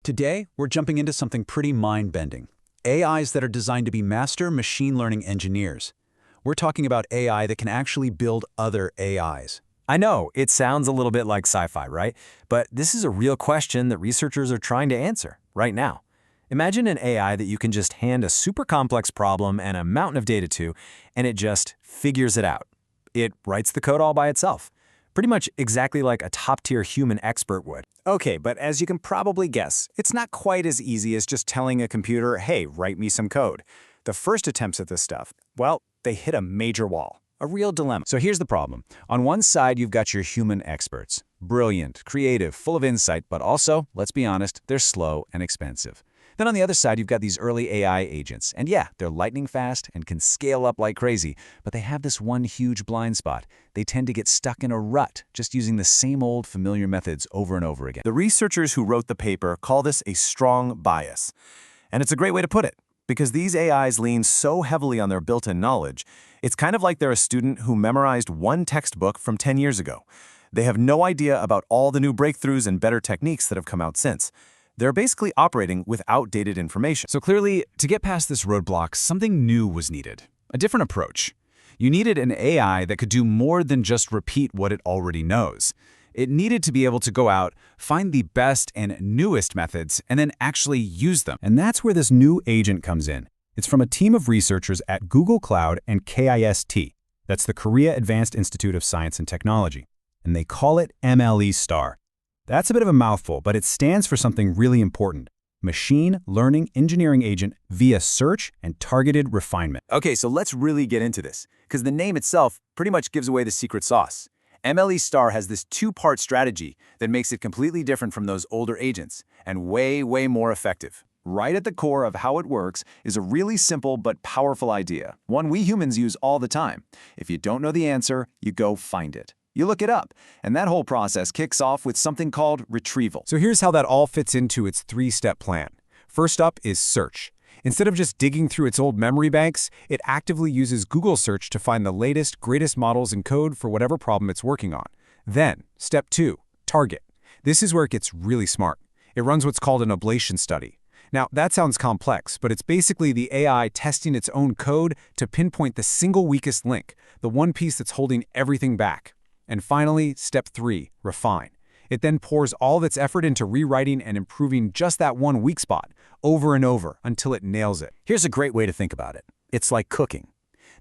Today, we're jumping into something pretty mind-bending. AIs that are designed to be master machine learning engineers. We're talking about AI that can actually build other AIs. I know, it sounds a little bit like sci-fi, right? But this is a real question that researchers are trying to answer right now. Imagine an AI that you can just hand a super complex problem and a mountain of data to, and it just figures it out. It writes the code all by itself. Pretty much exactly like a top-tier human expert would. Okay, but as you can probably guess, it's not quite as easy as just telling a computer, hey, write me some code. The first attempts at this stuff, well, they hit a major wall. A real dilemma. So here's the problem. On one side, you've got your human experts. Brilliant, creative, full of insight, but also, let's be honest, they're slow and expensive. Then on the other side, you've got these early AI agents. And yeah, they're lightning fast and can scale up like crazy, but they have this one huge blind spot. They tend to get stuck in a rut, just using the same old familiar methods over and over again. The researchers who wrote the paper call this a strong bias. And it's a great way to put it, because these AIs lean so heavily on their built-in knowledge, it's kind of like they're a student who memorized one textbook from 10 years ago. They have no idea about all the new breakthroughs and better techniques that have come out since. They're basically operating with outdated information. So clearly, to get past this roadblock, something new was needed. A different approach. You needed an AI that could do more than just repeat what it already knows. It needed to be able to go out, find the best and newest methods, and then actually use them. And that's where this new agent comes in. It's from a team of researchers at Google Cloud and KIST. That's the Korea Advanced Institute of Science and Technology. And they call it MLE-STAR. That's a bit of a mouthful, but it stands for something really important. Machine Learning Engineering Agent via Search and Targeted Refinement. Okay, so let's really get into this, because the name itself pretty much gives away the secret sauce. MLE-STAR has this two-part strategy that makes it completely different from those older agents, and way more effective. Right at the core of how it works is a really simple but powerful idea, one we humans use all the time. If you don't know the answer, you go find it. You look it up, and that whole process kicks off with something called retrieval. So here's how that all fits into its three-step plan. First up is search. Instead of just digging through its old memory banks, it actively uses Google search to find the latest, greatest models and code for whatever problem it's working on. Then, step 2, target. This is where it gets really smart. It runs what's called an ablation study. Now, that sounds complex, but it's basically the AI testing its own code to pinpoint the single weakest link, the one piece that's holding everything back. And finally, step 3, refine. It then pours all of its effort into rewriting and improving just that one weak spot, over and over, until it nails it. Here's a great way to think about it. It's like cooking.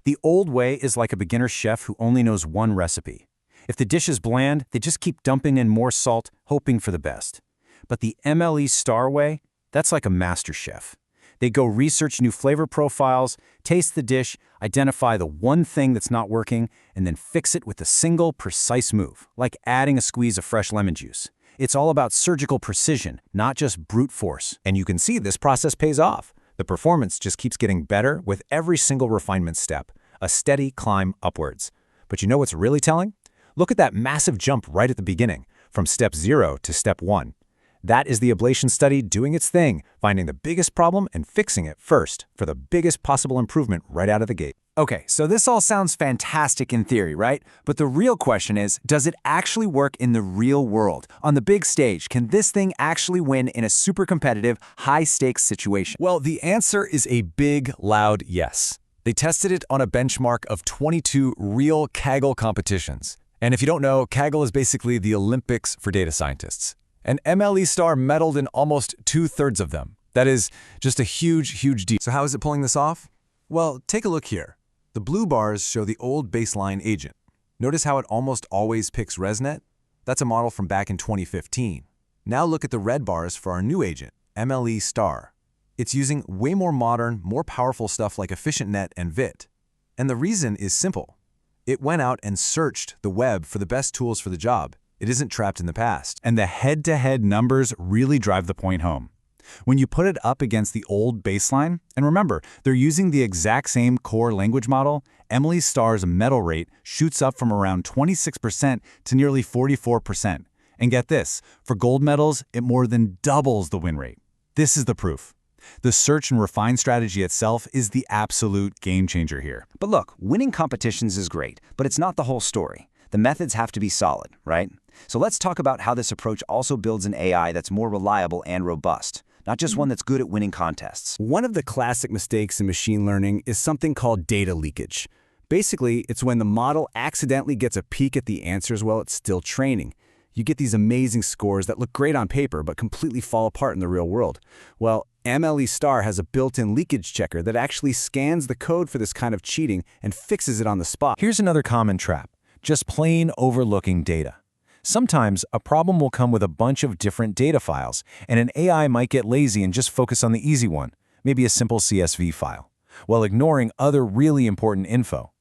The old way is like a beginner chef who only knows one recipe. If the dish is bland, they just keep dumping in more salt, hoping for the best. But the MLE-STAR way, that's like a master chef. They go research new flavor profiles, taste the dish, identify the one thing that's not working, and then fix it with a single, precise move, like adding a squeeze of fresh lemon juice. It's all about surgical precision, not just brute force. And you can see this process pays off. The performance just keeps getting better with every single refinement step, a steady climb upwards. But you know what's really telling? Look at that massive jump right at the beginning, from step 0 to step 1. That is the ablation study doing its thing, finding the biggest problem and fixing it first for the biggest possible improvement right out of the gate. Okay, so this all sounds fantastic in theory, right? But the real question is, does it actually work in the real world? On the big stage, can this thing actually win in a super competitive, high-stakes situation? Well, the answer is a big, loud yes. They tested it on a benchmark of 22 real Kaggle competitions. And if you don't know, Kaggle is basically the Olympics for data scientists. And MLE-STAR medaled in almost 2/3 of them. That is just a huge deal. So how is it pulling this off? Well, take a look here. The blue bars show the old baseline agent. Notice how it almost always picks ResNet? That's a model from back in 2015. Now look at the red bars for our new agent, MLE-STAR. It's using way more modern, more powerful stuff like EfficientNet and VIT. And the reason is simple. It went out and searched the web for the best tools for the job. It isn't trapped in the past. And the head-to-head numbers really drive the point home. When you put it up against the old baseline, and remember, they're using the exact same core language model, MLE-STAR's medal rate shoots up from around 26% to nearly 44%. And get this, for gold medals, it more than doubles the win rate. This is the proof. The search and refine strategy itself is the absolute game changer here. But look, winning competitions is great, but it's not the whole story. The methods have to be solid, right? So let's talk about how this approach also builds an AI that's more reliable and robust, not just one that's good at winning contests. One of the classic mistakes in machine learning is something called data leakage. Basically, it's when the model accidentally gets a peek at the answers while it's still training. You get these amazing scores that look great on paper but completely fall apart in the real world. Well, MLE-STAR has a built-in leakage checker that actually scans the code for this kind of cheating and fixes it on the spot. Here's another common trap: just plain overlooking data. Sometimes a problem will come with a bunch of different data files, and an AI might get lazy and just focus on the easy one, maybe a simple CSV file, while ignoring other really important info.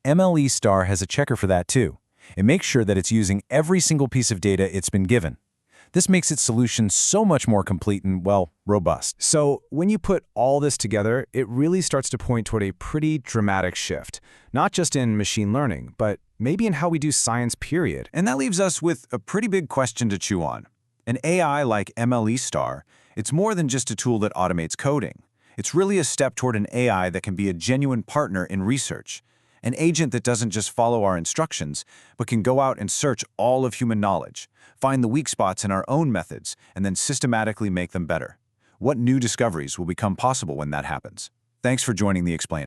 MLE-STAR has a checker for that too. It makes sure that it's using every single piece of data it's been given. This makes its solution so much more complete and, well, robust. So when you put all this together, it really starts to point toward a pretty dramatic shift, not just in machine learning, but maybe in how we do science, period. And that leaves us with a pretty big question to chew on. An AI like MLE-STAR, it's more than just a tool that automates coding. It's really a step toward an AI that can be a genuine partner in research. An agent that doesn't just follow our instructions, but can go out and search all of human knowledge, find the weak spots in our own methods, and then systematically make them better. What new discoveries will become possible when that happens? Thanks for joining the Explain.